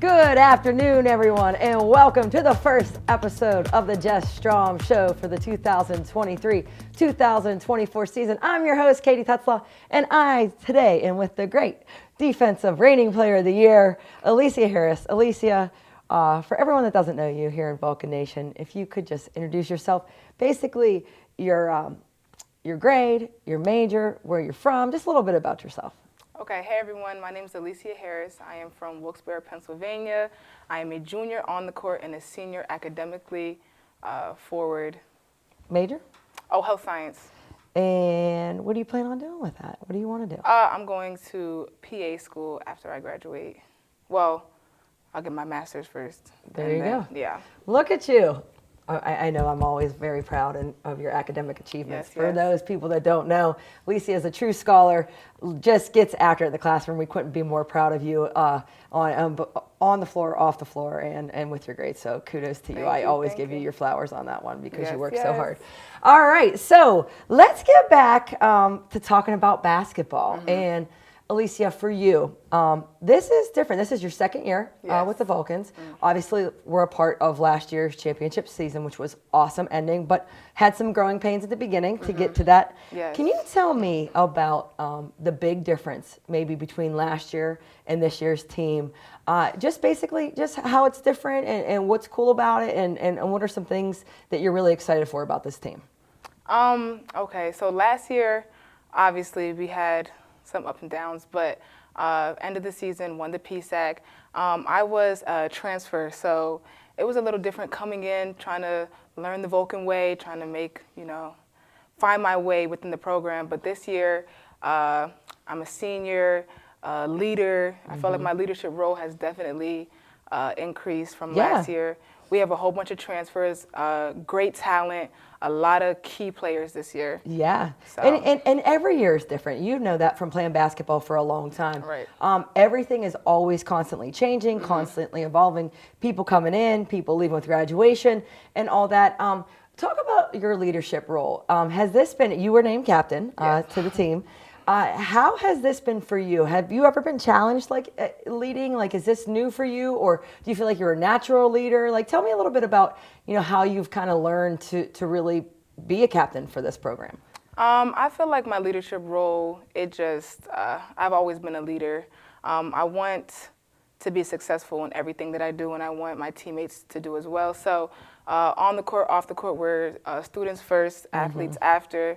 Good afternoon, everyone, and welcome to the first episode of the Jess Strom Show for the 2023-2024 season. I'm your host, Katie Tetzlaw, and I today am with the great defensive reigning player of the year, Alicia Harris. Alicia, for everyone that doesn't know you here in Vulcan Nation, if you could just introduce yourself, basically your grade, your major, where you're from, just a little bit about yourself. Okay, hey everyone, my name is Alicia Harris. I am from Wilkes-Barre, Pennsylvania. I am a junior on the court and a senior academically forward. Major? Oh, health science. And what do you plan on doing with that? What do you want to do? I'm going to PA school after I graduate. Well, I'll get my master's first. There you go. Yeah. Look at you. I know I'm always very proud of your academic achievements. Yes, For those people that don't know, Alicia is a true scholar, just gets after it in the classroom. We couldn't be more proud of you on the floor, off the floor, and with your grades. So kudos to you. I always give you your flowers on that one because you work so hard. All right, so let's get back to talking about basketball. And Alicia, for you, this is different. This is your second year with the Vulcans. Obviously, we're a part of last year's championship season, which was awesome ending, but had some growing pains at the beginning to get to that. Yes. Can you tell me about the big difference maybe between last year and this year's team? Just basically just how it's different and what's cool about it and what are some things that you're really excited for about this team? Okay, so last year, obviously, we had some ups and downs, but end of the season, won the PSAC. I was a transfer, so it was a little different coming in, trying to learn the Vulcan way, trying to make, find my way within the program. But this year, I'm a senior leader. I feel like my leadership role has definitely increased from last year. We have a whole bunch of transfers, great talent, a lot of key players this year. Yeah, so. and every year is different. You know that from playing basketball for a long time. Right. Everything is always constantly changing, constantly evolving. People coming in, people leaving with graduation, and all that. Talk about your leadership role. Has this been, you were named captain to the team. How has this been for you? Have you ever been challenged leading? Is this new for you, or do you feel like you're a natural leader? Tell me a little bit about how you've kind of learned to really be a captain for this program. I feel like my leadership role, I've always been a leader. I want to be successful in everything that I do, and I want my teammates to do as well. So on the court, off the court, we're students first, athletes after.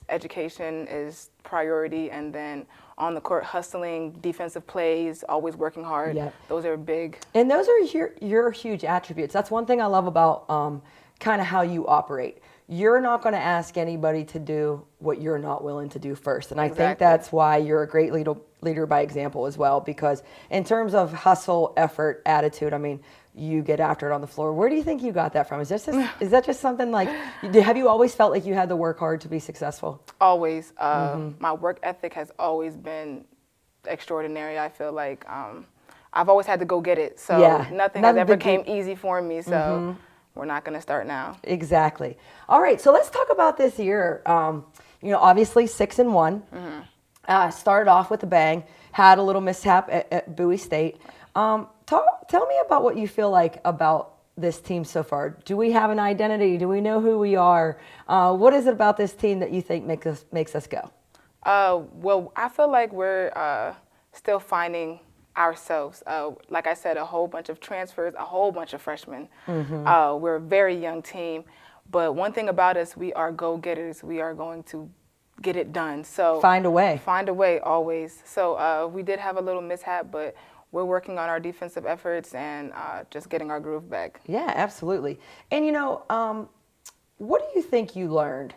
Education is priority, and then on the court, hustling, defensive plays, always working hard. Yep. Those are big. And those are your huge attributes. That's one thing I love about kind of how you operate. You're not going to ask anybody to do what you're not willing to do first. And I think that's why you're a great leader by example as well, because in terms of hustle, effort, attitude, I mean, you get after it on the floor. Where do you think you got that from? Is that just something have you always felt like you had to work hard to be successful? Always. My work ethic has always been extraordinary. I feel like I've always had to go get it. So nothing has ever came easy for me. So we're not going to start now. Exactly. All right. So let's talk about this year. Obviously 6-1. Started off with a bang. Had a little mishap at Bowie State. Tell me about what you feel like about this team so far. Do we have an identity? Do we know who we are? What is it about this team that you think makes us go? Well, I feel like we're still finding ourselves. Like I said, a whole bunch of transfers, a whole bunch of freshmen. We're a very young team. But one thing about us, we are go-getters. We are going to get it done. So find a way. Find a way, always. So we did have a little mishap, but we're working on our defensive efforts and just getting our groove back. Yeah, absolutely. And what do you think you learned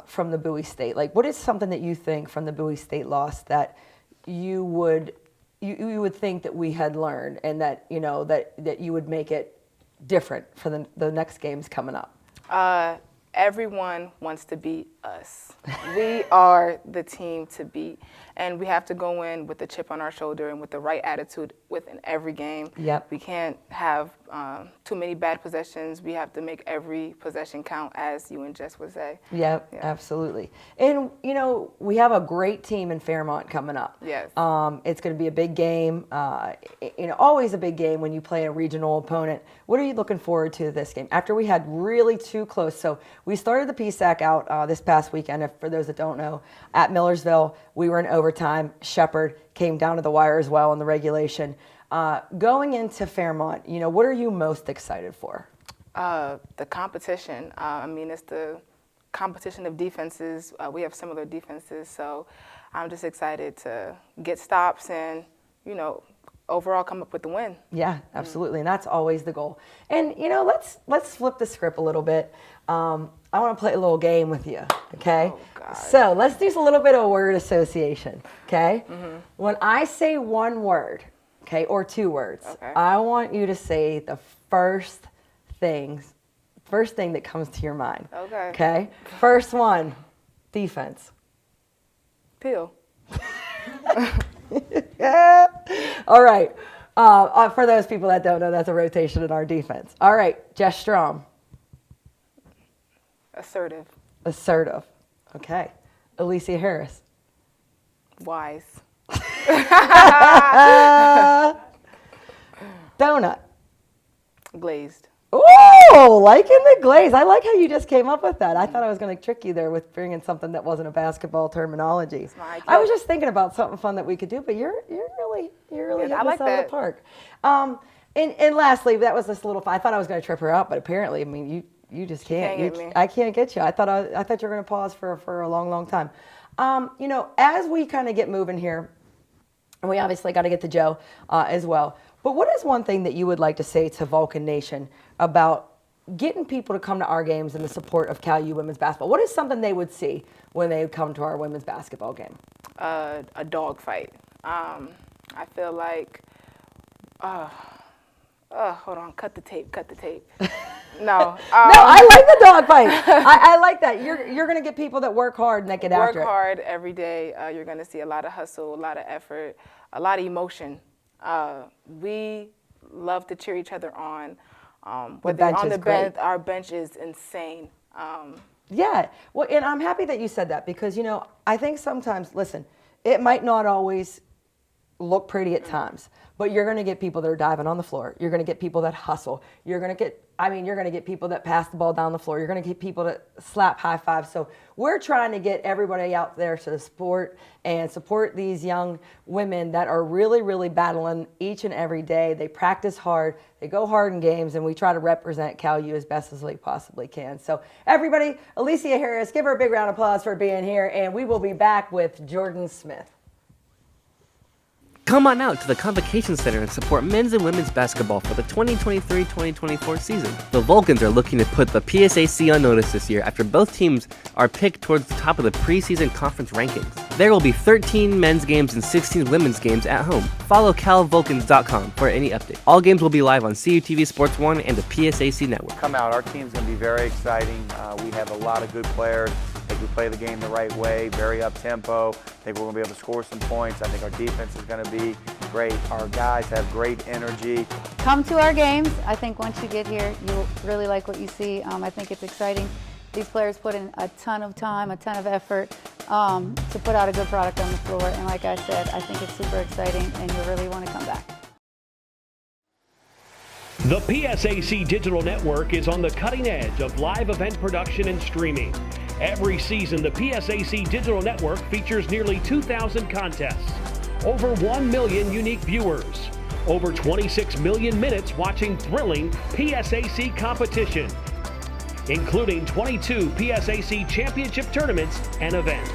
from the Bowie State? What is something that you think from the Bowie State loss that you would think that we had learned, and that that you would make it different for the next games coming up? everyone wants to beat us. We are the team to beat, and we have to go in with a chip on our shoulder and with the right attitude within every game. Yep. We can't have too many bad possessions. We have to make every possession count, as you and Jess would say. Yep, Yeah. absolutely. And, you know, we have a great team in Fairmont coming up. Yes. It's going to be a big game. You know, always a big game when you play a regional opponent. What are you looking forward to this game? After we had really too close. So we started the PSAC out this past weekend. If, for those that don't know, at Millersville, we were in overtime. Shepherd came down to the wire as well in the regulation. Going into Fairmont, you know, what are you most excited for? The competition. I mean, it's the competition of defenses. We have similar defenses, so I'm just excited to get stops and, you know, overall come up with the win. Yeah, absolutely, and that's always the goal. And you know, let's flip the script a little bit. I want to play a little game with you, okay? Oh, God. So let's do a little bit of word association, okay? Mm-hmm. When I say one word, okay, or two words, Okay. I want you to say the first thing that comes to your mind. Okay. Okay. First one, defense. Peel. Yeah. All right. For those people that don't know, that's a rotation in our defense. All right, Jess Strom. Assertive. Assertive. Okay. Alicia Harris. Wise. Donut. Glazed. Oh, liking the glaze. I like how you just came up with that. I thought I was going to trick you there with bringing something that wasn't a basketball terminology. I was just thinking about something fun that we could do, but you're really hitting I like this out of the park. And lastly, that was just a little fun. I thought I was going to trip her out, but apparently, I mean, you just can't. Get me. I can't get you. I thought you were going to pause for a long time. You know, as we kind of get moving here, and we obviously got to get to Joe as well. But what is one thing that you would like to say to Vulcan Nation about getting people to come to our games and the support of Cal U women's basketball? What is something they would see when they come to our women's basketball game? A dog fight. I feel like, hold on, cut the tape. No. No, I like the dog fight. I like that. You're going to get people that work hard and that get after it. Work hard every day. You're going to see a lot of hustle, a lot of effort, a lot of emotion. We love to cheer each other on. Whether on the bench, our bench is insane. Yeah, well, and I'm happy that you said that because, you know, I think sometimes, listen, it might not always look pretty at times, but you're going to get people that are diving on the floor. You're going to get people that hustle. You're going to get people that pass the ball down the floor. You're going to get people that slap high fives. So we're trying to get everybody out there to support these young women that are really, really battling each and every day. They practice hard. They go hard in games, and we try to represent Cal U as best as we possibly can. So everybody, Alicia Harris, give her a big round of applause for being here, and we will be back with Jordan Smith. Come on out to the Convocation Center and support men's and women's basketball for the 2023-2024 season. The Vulcans are looking to put the PSAC on notice this year after both teams are picked towards the top of the preseason conference rankings. There will be 13 men's games and 16 women's games at home. Follow calvulcans.com for any update. All games will be live on CUTV Sports 1 and the PSAC network. Come out. Our team's going to be very exciting. We have a lot of good players. I think we play the game the right way, very up-tempo. I think we're going to be able to score some points. I think our defense is going to be great. Our guys have great energy. Come to our games. I think once you get here, you'll really like what you see. I think it's exciting. These players put in a ton of time, a ton of effort to put out a good product on the floor. And like I said, I think it's super exciting, and you really want to come back. The PSAC Digital Network is on the cutting edge of live event production and streaming. Every season, the PSAC Digital Network features nearly 2,000 contests, over 1 million unique viewers, over 26 million minutes watching thrilling PSAC competition, including 22 PSAC championship tournaments and events.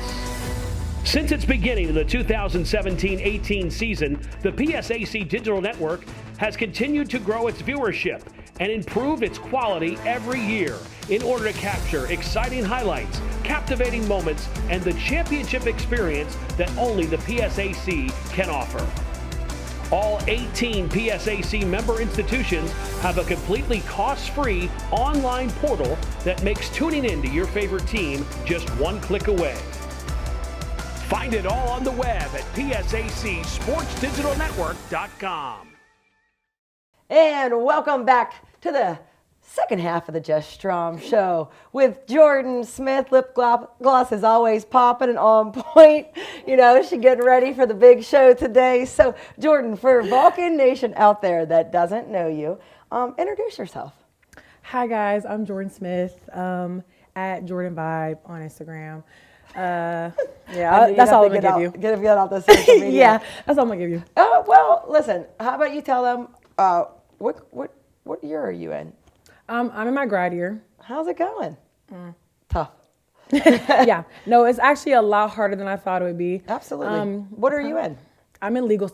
Since its beginning in the 2017-18 season, the PSAC Digital Network has continued to grow its viewership and improve its quality every year in order to capture exciting highlights, captivating moments, and the championship experience that only the PSAC can offer. All 18 PSAC member institutions have a completely cost-free online portal that makes tuning into your favorite team just one click away. Find it all on the web at PSACSportsDigitalNetwork.com. And welcome back to the second half of the Jess Strom Show with Jordan Smith. Lip gloss is always popping and on point. You know, she's getting ready for the big show today. So, Jordan, for Vulcan Nation out there that doesn't know you, introduce yourself. Hi, guys. I'm Jordan Smith, at Jordan Vibe on Instagram. That's all I'm going to give you. Get out the social media. Yeah, that's all I'm going to give you. Well, listen, how about you tell them what year are you in? I'm in my grad year. How's it going? Tough. Yeah. No, it's actually a lot harder than I thought it would be. Absolutely. What are you in? I'm in the legal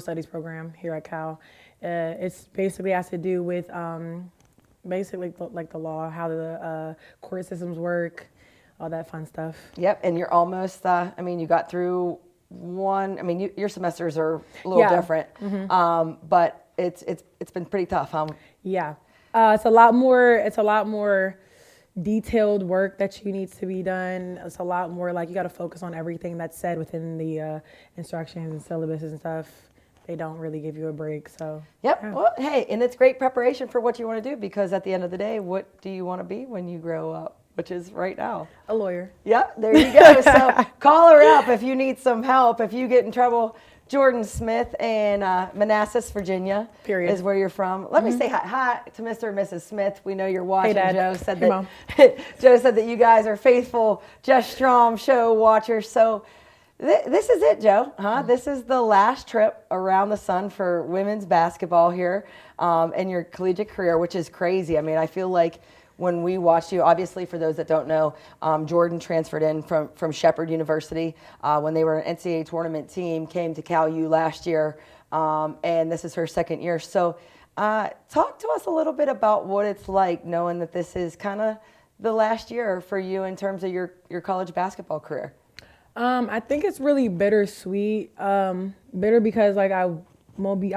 studies program here at Cal. It's basically has to do with basically like the law, how the court systems work, all that fun stuff. Yep, and you're almost, you got through one, your semesters are a little different, but it's been pretty tough, huh? Yeah. It's a lot more detailed work that you need to be done. It's a lot more like you got to focus on everything that's said within the instructions and syllabuses and stuff. They don't really give you a break, so. Yep, Yeah. well, hey, and it's great preparation for what you want to do, because at the end of the day, what do you want to be when you grow up? Which is right now. A lawyer. Yep, there you go. So call her up if you need some help. If you get in trouble, Jordan Smith in Manassas, Virginia. Period. Is where you're from. Let me say hi to Mr. and Mrs. Smith. We know you're watching. Hey, Dad. Joe said Hey, that. Joe said that you guys are faithful Jess Strom Show watchers. So this is it, Joe. This is the last trip around the sun for women's basketball here in your collegiate career, which is crazy. I mean, I feel like when we watched you, obviously for those that don't know, Jordan transferred in from Shepherd University when they were an NCAA tournament team, came to Cal U last year, and this is her second year. So talk to us a little bit about what it's like knowing that this is kind of the last year for you in terms of your college basketball career. I think it's really bittersweet. Bitter because like I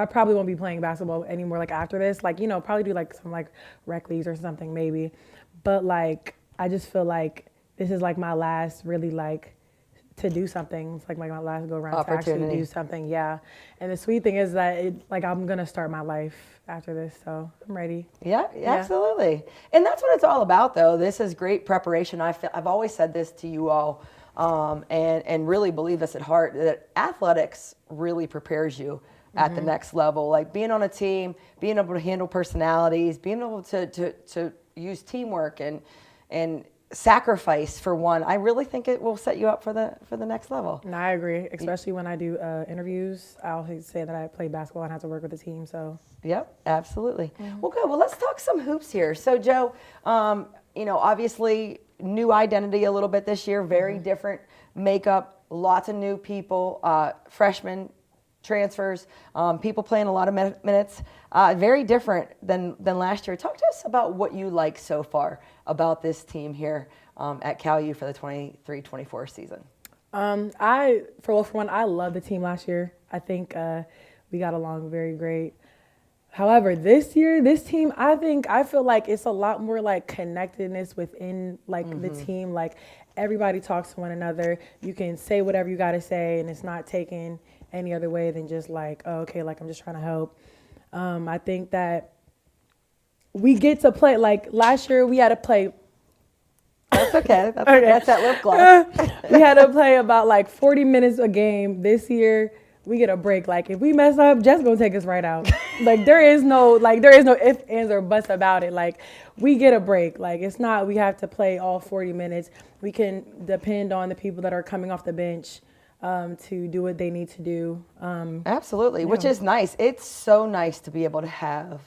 probably won't be playing basketball anymore like after this. Like, probably do like some like rec leagues or something maybe. But like I just feel like this is like my last really like to do something. It's like my last go around to actually do something. Yeah. And the sweet thing is that I'm gonna start my life after this, so I'm ready. Yeah, absolutely. And that's what it's all about though. This is great preparation. I've always said this to you all. And really believe this at heart, that athletics really prepares you at the next level. Like being on a team, being able to handle personalities, being able to use teamwork and sacrifice for one. I really think it will set you up for the next level. And I agree, especially when I do interviews. I always say that I play basketball and have to work with a team. So. Yep, absolutely. Well, good. Well, let's talk some hoops here. So, Joe, obviously new identity a little bit this year, very different makeup, lots of new people, freshmen, transfers, people playing a lot of minutes, very different than last year. Talk to us about what you like so far about this team here at Cal U for the 23-24 season. For one, I love the team last year. I think we got along very great. However, this year, this team, I feel like it's a lot more like connectedness within like the team. Like everybody talks to one another. You can say whatever you got to say, and it's not taken any other way than just like, oh, okay, like I'm just trying to help. I think that we get to play, like last year we had to play. That's okay. That's that lip gloss. We had to play about like 40 minutes a game. This year we get a break. Like if we mess up, Jess gonna take us right out. Like there is no ifs, ands, or buts about it. Like we get a break. Like it's not we have to play all 40 minutes. We can depend on the people that are coming off the bench to do what they need to do. Absolutely, which is nice. It's so nice to be able to have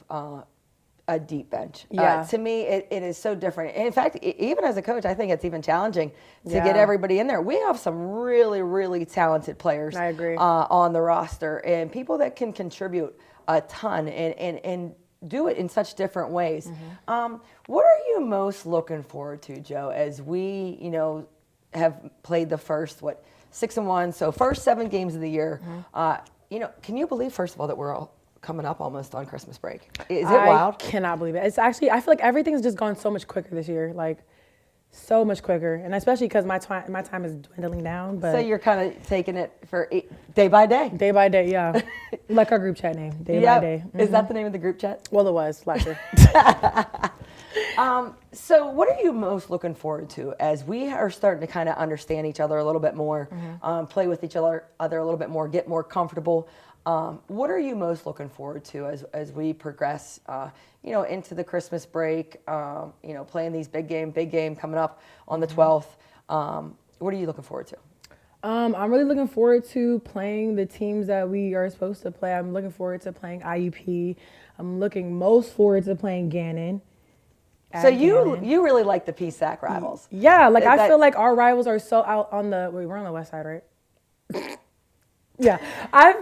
a deep bench. To me, it is so different. In fact, even as a coach, I think it's even challenging to get everybody in there. We have some really, really talented players I agree. On the roster, and people that can contribute a ton and do it in such different ways. What are you most looking forward to, Joe, as we, have played the first, 6-1, so first 7 games of the year. can you believe, first of all, that we're all coming up almost on Christmas break? Is it wild? I cannot believe it. It's actually, I feel like everything's just gone so much quicker this year. Like, so much quicker. And especially because my time is dwindling down. But So you're kind of taking it for day by day? Day by day, yeah. Like our group chat name, day by day. Is that the name of the group chat? Well, it was last year. So what are you most looking forward to as we are starting to kind of understand each other a little bit more, play with each other a little bit more, get more comfortable? What are you most looking forward to as we progress, into the Christmas break, playing these big game coming up on the 12th? What are you looking forward to? I'm really looking forward to playing the teams that we are supposed to play. I'm looking forward to playing IUP. I'm looking most forward to playing Gannon. So you really like the PSAC rivals? Yeah, like I feel like our rivals are so out on we're on the west side, right? Yeah, I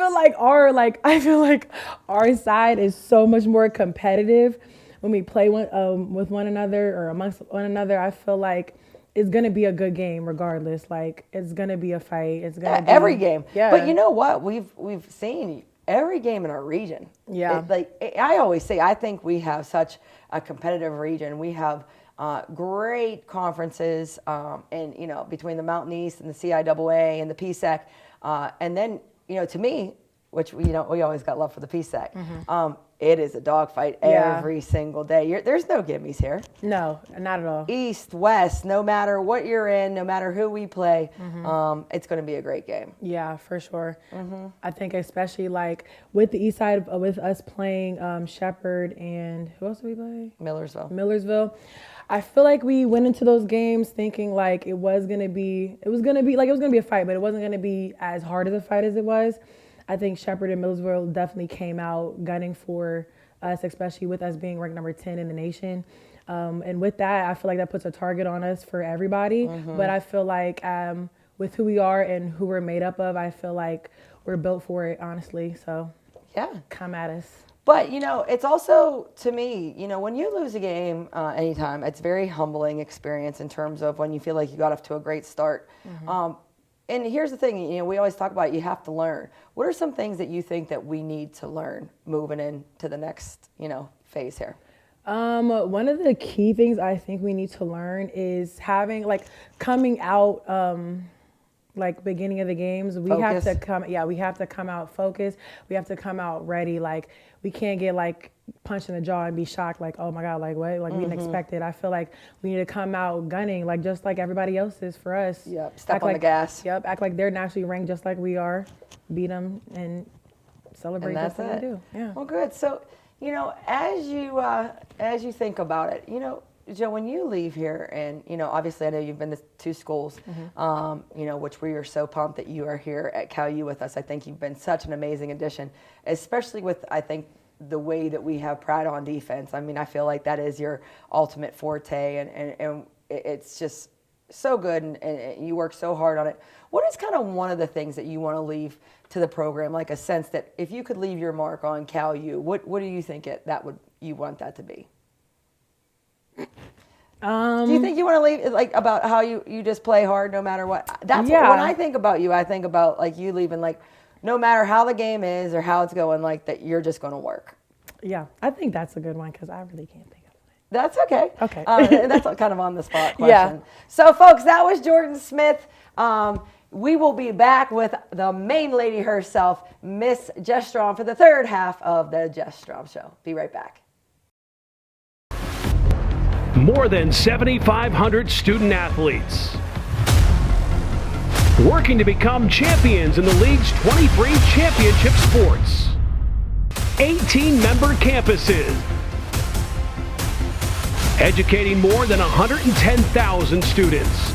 feel like our side is so much more competitive when we play with one another or amongst one another. I feel like it's gonna be a good game regardless. Like it's gonna be a fight. It's gonna be every game. Yeah. But you know what? We've seen every game in our region. Yeah. I always say, I think we have such a competitive region. We have great conferences, and between the Mountain East and the CIAA and the PSAC, and then to me, which we always got love for the PSAC. It is a dogfight every single day. There's no gimmies here. No, not at all. East, West, no matter what you're in, no matter who we play, it's going to be a great game. Yeah, for sure. I think especially like with the East side, with us playing Shepherd and who else did we play? Millersville. I feel like we went into those games thinking like it was gonna be a fight, but it wasn't gonna be as hard as a fight as it was. I think Shepherd and Millersville definitely came out gunning for us, especially with us being ranked number 10 in the nation. And with that, I feel like that puts a target on us for everybody. But I feel like with who we are and who we're made up of, I feel like we're built for it, honestly. So yeah, come at us. But, it's also, to me, when you lose a game anytime, it's a very humbling experience in terms of when you feel like you got off to a great start. And here's the thing, we always talk about you have to learn. What are some things that you think that we need to learn moving into the next, phase here? One of the key things I think we need to learn is coming out, beginning of the games, we have to come out focused. We have to come out ready. Like we can't get punched in the jaw and be shocked like, oh my God, like what? Like we didn't expect it. I feel like we need to come out gunning, just like everybody else is for us. Yep, step on the gas. Yep, act like they're nationally ranked just like we are. Beat them and celebrate just like we do. Yeah. Well, good. So, as you think about it, Joe, when you leave here, and obviously I know you've been to 2 schools, which we are so pumped that you are here at Cal U with us. I think you've been such an amazing addition, especially with the way that we have pride on defense. I mean, I feel like that is your ultimate forte, and it's just so good, and you work so hard on it. What is kind of one of the things that you want to leave to the program, like a sense that if you could leave your mark on Cal U, what do you think you want that to be? Do you think you want to leave about how you just play hard no matter what? That's when I think about you. I think about you leaving no matter how the game is or how it's going, that you're just going to work. Yeah, I think that's a good one because I really can't think of it. That's okay. Okay. That's kind of on the spot question. Yeah. So, folks, that was Jordan Smith. We will be back with the main lady herself, Miss Jess Strom, for the third half of the Jess Strom Show. Be right back. More than 7,500 student athletes working to become champions in the league's 23 championship sports. 18 member campuses, educating more than 110,000 students,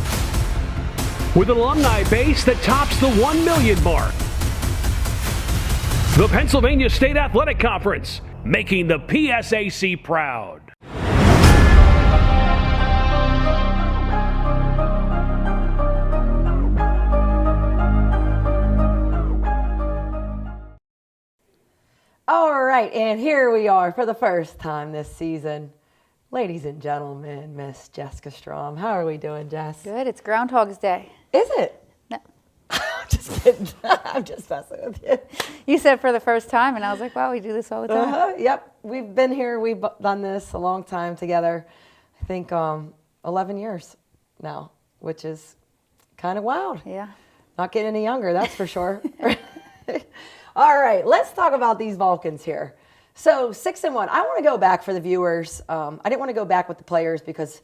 with an alumni base that tops the 1 million mark. The Pennsylvania State Athletic Conference, making the PSAC proud. All right, and here we are for the first time this season. Ladies and gentlemen, Miss Jessica Strom. How are we doing, Jess? Good. It's Groundhog's Day. Is it? No. just kidding. I'm just messing with you. You said for the first time, and I was like, wow, we do this all the time. Yep, we've been here. We've done this a long time together. I think 11 years now, which is kind of wild. Yeah. Not getting any younger, that's for sure. All right, let's talk about these Vulcans here. So 6-1. I want to go back for the viewers. I didn't want to go back with the players because,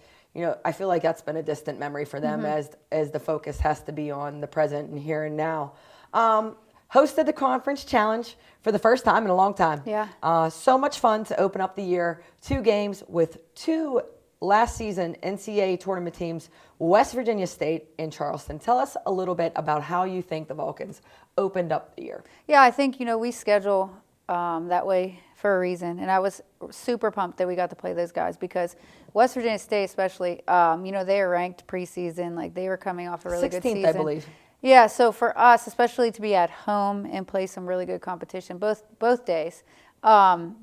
I feel like that's been a distant memory for them as the focus has to be on the present and here and now. Hosted the conference challenge for the first time in a long time. Yeah. So much fun to open up the year. 2 games with 2 last season NCAA tournament teams, West Virginia State and Charleston. Tell us a little bit about how you think the Vulcans opened up the year. Yeah, I think, we schedule that way for a reason. And I was super pumped that we got to play those guys because West Virginia State especially, they are ranked preseason. Like, they were coming off a really good season. 16th, I believe. Yeah, so for us, especially to be at home and play some really good competition both days,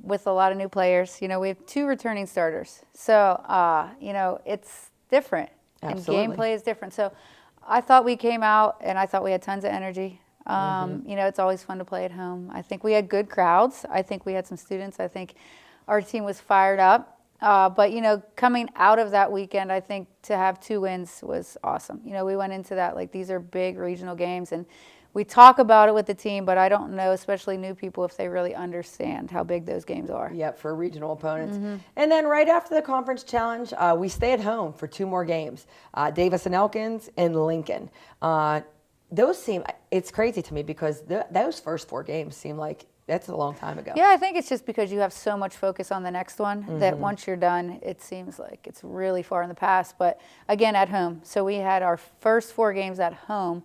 with a lot of new players. We have 2 returning starters. So, it's different. Absolutely. And gameplay is different. So I thought we came out and I thought we had tons of energy. It's always fun to play at home. I think we had good crowds. I think we had some students. I think our team was fired up. But coming out of that weekend, I think to have 2 wins was awesome. We went into that like these are big regional games, and we talk about it with the team, but I don't know, especially new people, if they really understand how big those games are. Yep, for regional opponents. And then right after the conference challenge, we stay at home for 2 more games. Davis and Elkins and Lincoln. Those seem, it's crazy to me because those first 4 games seem like that's a long time ago. Yeah, I think it's just because you have so much focus on the next one that once you're done, it seems like it's really far in the past. But again, at home. So we had our first 4 games at home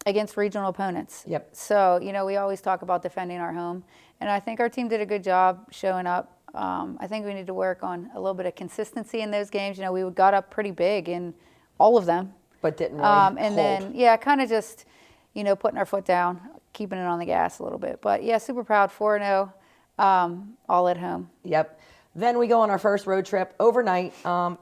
against regional opponents. Yep. So, we always talk about defending our home. And I think our team did a good job showing up. I think we need to work on a little bit of consistency in those games. We got up pretty big in all of them. But didn't really hold. Then, kind of just, putting our foot down, keeping it on the gas a little bit. But, yeah, super proud, 4-0, all at home. Yep. Then we go on our first road trip overnight,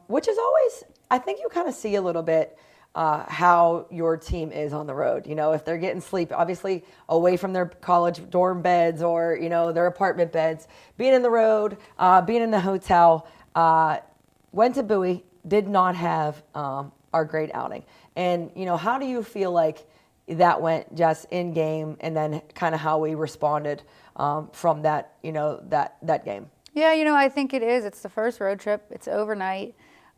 which is always, I think you kind of see a little bit how your team is on the road. If they're getting sleep, obviously away from their college dorm beds or, their apartment beds, being in the road, being in the hotel, went to Bowie, did not have our great outing. And, how do you feel like that went just in game and then kind of how we responded from that, that game? Yeah, I think it is. It's the first road trip. It's overnight.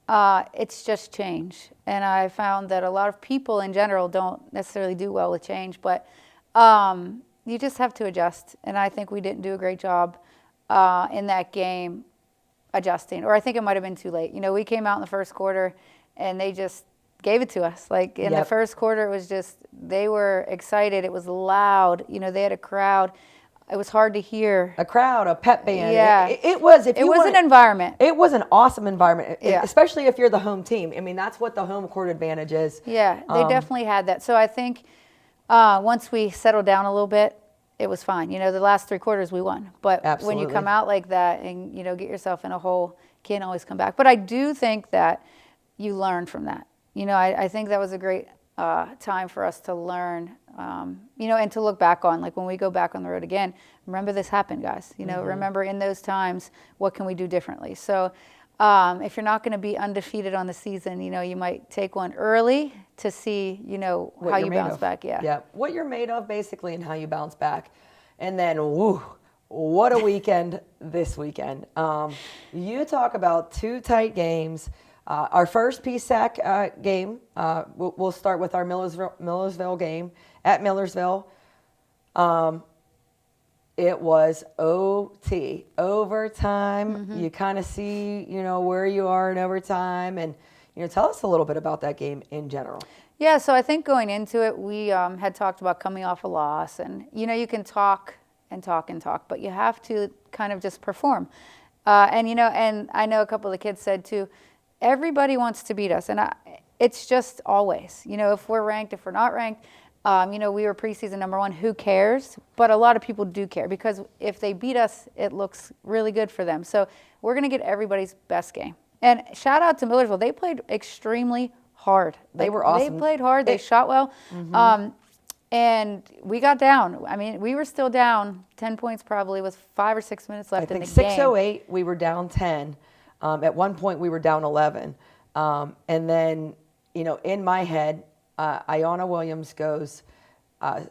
It's just change. And I found that a lot of people in general don't necessarily do well with change, but you just have to adjust. And I think we didn't do a great job in that game adjusting. Or I think it might have been too late. We came out in the first quarter and they just gave it to us. Like in the first quarter, it was just, they were excited. It was loud. They had a crowd. It was hard to hear. A crowd, a pep band. Yeah. It was. If it was an environment. It was an awesome environment, Yeah. especially if you're the home team. I mean, that's what the home court advantage is. Yeah, they definitely had that. So I think once we settled down a little bit, it was fine. The last 3 quarters we won. But Absolutely. when you come out like that and, get yourself in a hole, can't always come back. But I do think that you learn from that. I think that was a great time for us to learn, and to look back on. Like when we go back on the road again, remember this happened, guys. Remember in those times, what can we do differently? So if you're not going to be undefeated on the season, you might take one early to see, how you bounce back. Yeah, what you're made of basically and how you bounce back. And then, woo, what a weekend this weekend. You talk about 2 tight games. Our first PSAC game, we'll start with our Millersville game at Millersville. It was OT, overtime. You kind of see, where you are in overtime. And, tell us a little bit about that game in general. Yeah, so I think going into it, we had talked about coming off a loss. And, you can talk and talk and talk, but you have to kind of just perform. And I know a couple of the kids said, too, everybody wants to beat us, and it's just always, if we're ranked, if we're not ranked, we were preseason number 1, who cares? But a lot of people do care because if they beat us, it looks really good for them. So we're going to get everybody's best game. And shout out to Millersville. They played extremely hard. They were awesome. They played hard. They shot well. And we got down. I mean, we were still down 10 points probably with 5 or 6 minutes left in the game. I think 6:08, we were down 10. At one point, we were down 11. And then, in my head, Ayanna Williams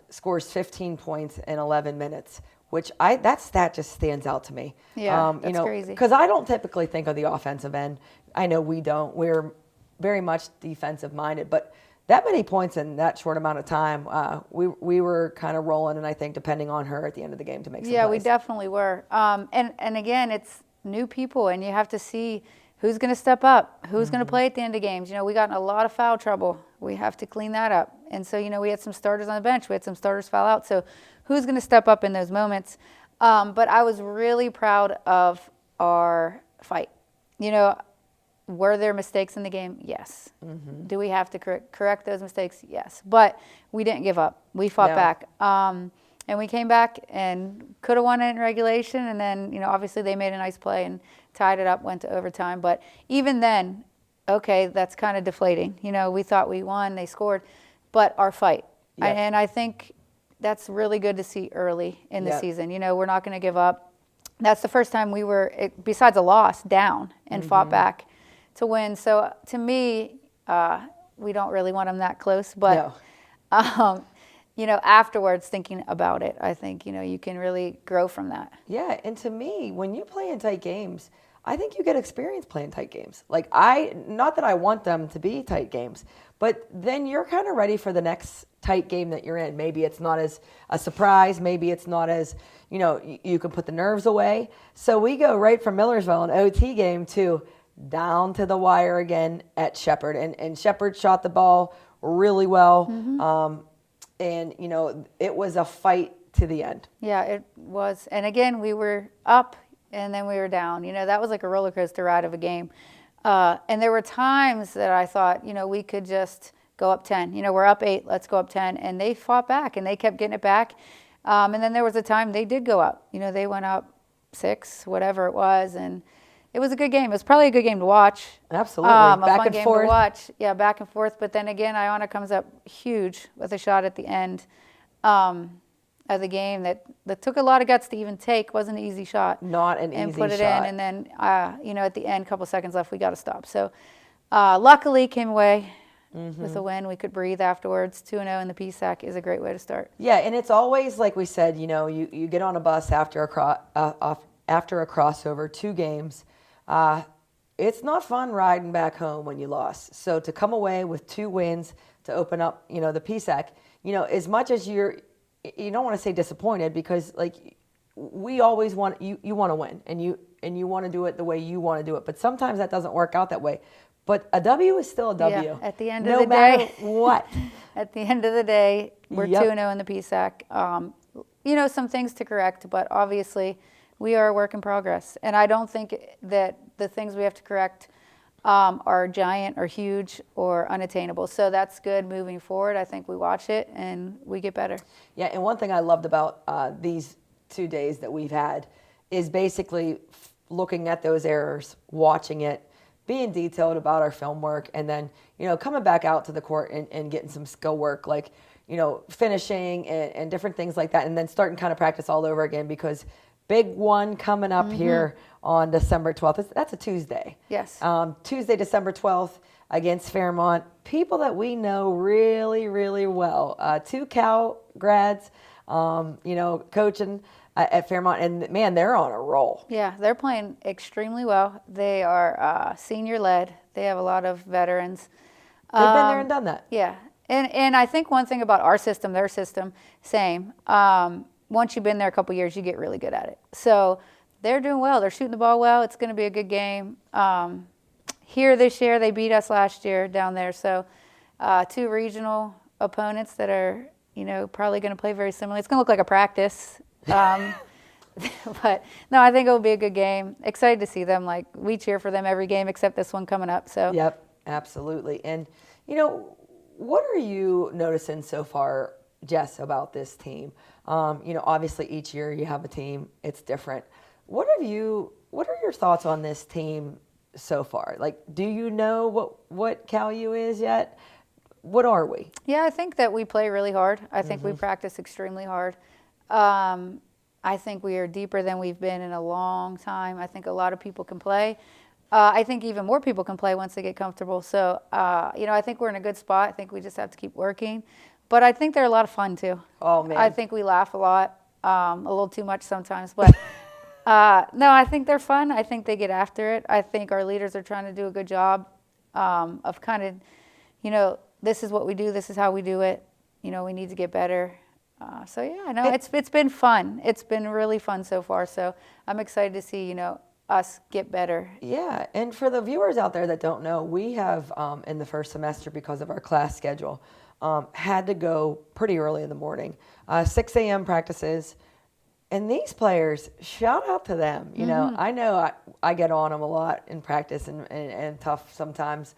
scores 15 points in 11 minutes, which that stat just stands out to me. Yeah, that's crazy. Because I don't typically think of the offensive end. I know we don't. We're very much defensive minded, but that many points in that short amount of time, we were kind of rolling, and I think depending on her at the end of the game to make some plays. Yeah, we definitely were. And again, it's new people, and you have to see who's going to step up, who's going to play at the end of games. We got in a lot of foul trouble. We have to clean that up. And so, we had some starters on the bench. We had some starters foul out. So who's going to step up in those moments? But I was really proud of our fight. Were there mistakes in the game? Yes. Do we have to correct those mistakes? Yes. But we didn't give up. We fought back. And we came back and could have won it in regulation. And then, obviously they made a nice play and tied it up, went to overtime. But even then, okay, that's kind of deflating. We thought we won, they scored. But our fight. And I think that's really good to see early in the season. We're not going to give up. That's the first time we were, besides a loss, down and fought back to win. So to me, we don't really want them that close. But, afterwards thinking about it, I think, you can really grow from that. Yeah, and to me, when you play in tight games, I think you get experience playing tight games. Like not that I want them to be tight games, but then you're kind of ready for the next tight game that you're in. Maybe it's not as a surprise. Maybe it's not as, you can put the nerves away. So we go right from Millersville, an OT game, to down to the wire again at Shepherd. And Shepherd shot the ball really well. And, it was a fight to the end. Yeah, it was. And again, we were up and then we were down. That was like a roller coaster ride of a game. And there were times that I thought, we could just go up 10. We're up 8, let's go up 10. And they fought back and they kept getting it back. And then there was a time they did go up. They went up 6, whatever it was. And it was a good game. It was probably a good game to watch. Absolutely. A back fun and game forth. to watch. Yeah, back and forth. But then again, Ayanna comes up huge with a shot at the end of the game that took a lot of guts to even take. Wasn't an easy shot. Not an easy shot. And put it in. And then, at the end, a couple seconds left, we got to stop. So luckily came away with a win. We could breathe afterwards. 2-0 in the PSAC is a great way to start. Yeah, and it's always, like we said, you get on a bus after a crossover, 2 games. It's not fun riding back home when you lost. So to come away with 2 wins to open up, the PSAC, as much as you don't want to say disappointed, because like we always want you want to win and you want to do it the way you want to do it. But sometimes that doesn't work out that way. But a W is still a W. Yeah, at the end of the day. No matter what. At the end of the day, we're 2-0 in the PSAC. Some things to correct, but obviously we are a work in progress. And I don't think that the things we have to correct are giant or huge or unattainable. So that's good moving forward. I think we watch it and we get better. Yeah, and one thing I loved about these 2 days that we've had is basically looking at those errors, watching it, being detailed about our film work, and then, coming back out to the court and getting some skill work, like, finishing and different things like that, and then starting kind of practice all over again, because big one coming up here on December 12th. That's a Tuesday. Yes. Tuesday, December 12th against Fairmont. People that we know really, really well. 2 Cal grads, coaching at Fairmont. And, man, they're on a roll. Yeah, they're playing extremely well. They are senior-led. They have a lot of veterans. They've been there and done that. Yeah. And I think one thing about our system, their system, same. Once you've been there a couple years, you get really good at it. So they're doing well. They're shooting the ball well. It's going to be a good game. Here this year, they beat us last year down there. So 2 regional opponents that are, probably going to play very similarly. It's going to look like a practice. But, no, I think it will be a good game. Excited to see them. Like, we cheer for them every game except this one coming up. So. Yep, absolutely. And, what are you noticing so far, Jess, about this team? Obviously each year you have a team, it's different. What are your thoughts on this team so far? Like, do you know what Cal U is yet? what are we? Yeah, I think that we play really hard. I think we practice extremely hard. I think we are deeper than we've been in a long time. I think a lot of people can play. I think even more people can play once they get comfortable. So, I think we're in a good spot. I think we just have to keep working. But I think they're a lot of fun, too. Oh, man. I think we laugh a lot, a little too much sometimes. But, no, I think they're fun. I think they get after it. I think our leaders are trying to do a good job of kind of, this is what we do. This is how we do it. We need to get better. So, yeah, no, it's been fun. It's been really fun so far. So I'm excited to see, us get better. Yeah, and for the viewers out there that don't know, we have, in the first semester, because of our class schedule, had to go pretty early in the morning. 6 a.m. practices. And these players, shout out to them. I know I get on them a lot in practice and tough sometimes,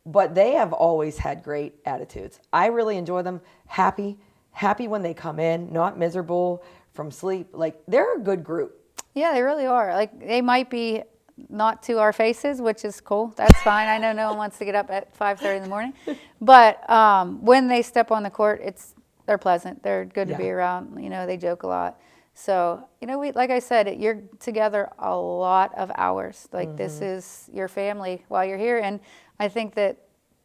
but they have always had great attitudes. I really enjoy them. Happy when they come in, not miserable from sleep. Like, they're a good group. Yeah, they really are. Like, they might be not to our faces, which is cool. That's fine. I know no one wants to get up at 5:30 in the morning. But when they step on the court, they're pleasant. They're good to be around. They joke a lot. So, like I said, you're together a lot of hours. Like, this is your family while you're here. And I think that,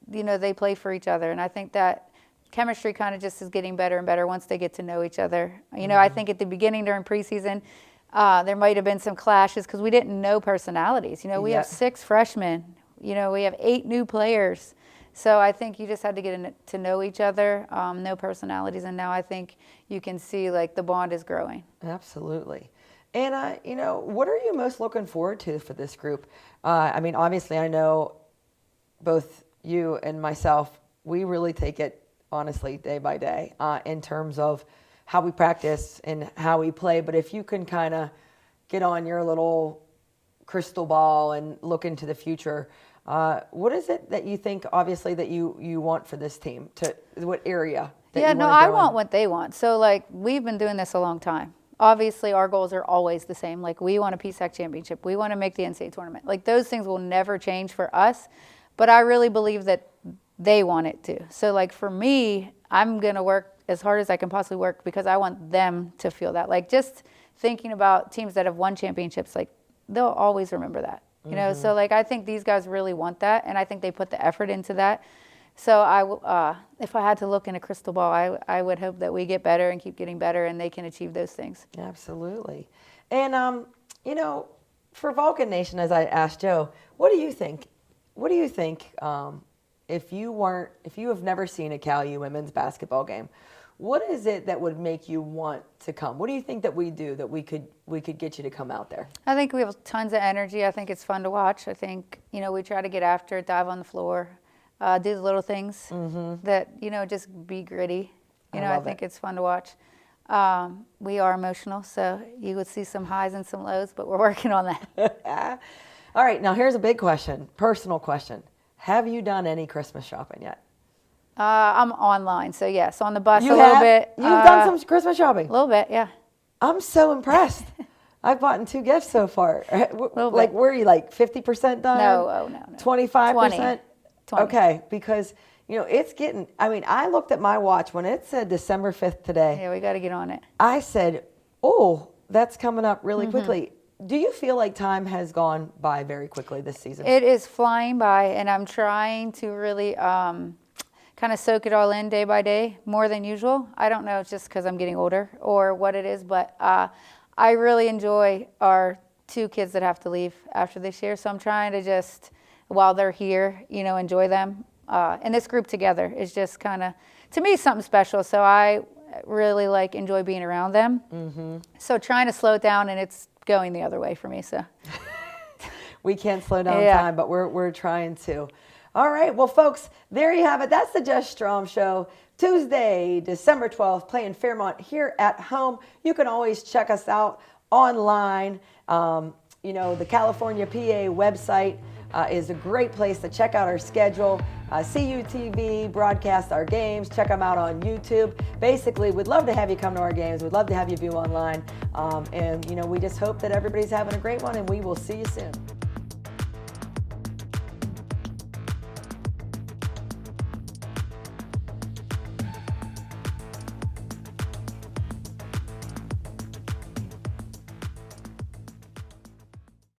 they play for each other. And I think that chemistry kind of just is getting better and better once they get to know each other. I think at the beginning during preseason, there might have been some clashes because we didn't know personalities. We have 6 freshmen. We have 8 new players. So I think you just had to get to know each other, know personalities, and now I think you can see, like, the bond is growing. Absolutely. And, what are you most looking forward to for this group? Obviously, I know both you and myself, we really take it, honestly, day by day in terms of how we practice and how we play. But if you can kind of get on your little crystal ball and look into the future, what is it that you think, obviously, that you want for this team? What area? I want what they want. So, like, we've been doing this a long time. Obviously, our goals are always the same. Like, we want a PSAC championship. We want to make the NCAA tournament. Like, those things will never change for us. But I really believe that they want it too. So, like, for me, I'm going to work as hard as I can possibly work because I want them to feel that. Like, just thinking about teams that have won championships, like, they'll always remember that. So, like, I think these guys really want that, and I think they put the effort into that. So, if I had to look in a crystal ball, I would hope that we get better and keep getting better and they can achieve those things. Absolutely. And, for Vulcan Nation, as I asked Joe, what do you think? What do you think if you have never seen a Cal U women's basketball game, what is it that would make you want to come? What do you think that we do that we could get you to come out there? I think we have tons of energy. I think it's fun to watch. I think, we try to get after it, dive on the floor, do the little things that, just be gritty. I think it's fun to watch. We are emotional, so you would see some highs and some lows, but we're working on that. All right, now here's a big question, personal question. Have you done any Christmas shopping yet? I'm online, so yes, on the bus a little bit. You've done some Christmas shopping? A little bit, yeah. I'm so impressed. I've bought 2 gifts so far. Like, were you like 50% done? No. 25%? 20. Okay, because, it's getting, I looked at my watch when it said December 5th today. Yeah, we got to get on it. I said, oh, that's coming up really quickly. Do you feel like time has gone by very quickly this season? It is flying by, and I'm trying to really kind of soak it all in day by day, more than usual. I don't know, it's just because I'm getting older or what it is, but I really enjoy our 2 kids that have to leave after this year. So I'm trying to just, while they're here, enjoy them. And this group together is just kind of, to me, something special. So I really enjoy being around them. So trying to slow it down, and it's going the other way for me. So we can't slow down time, but we're trying to. All right, well, folks, there you have it. That's the Jess Strom Show, Tuesday, December 12th, playing Fairmont here at home. You can always check us out online. The California PA website is a great place to check out our schedule. CUTV broadcast our games. Check them out on YouTube. Basically, we'd love to have you come to our games. We'd love to have you view online. And we just hope that everybody's having a great one, and we will see you soon.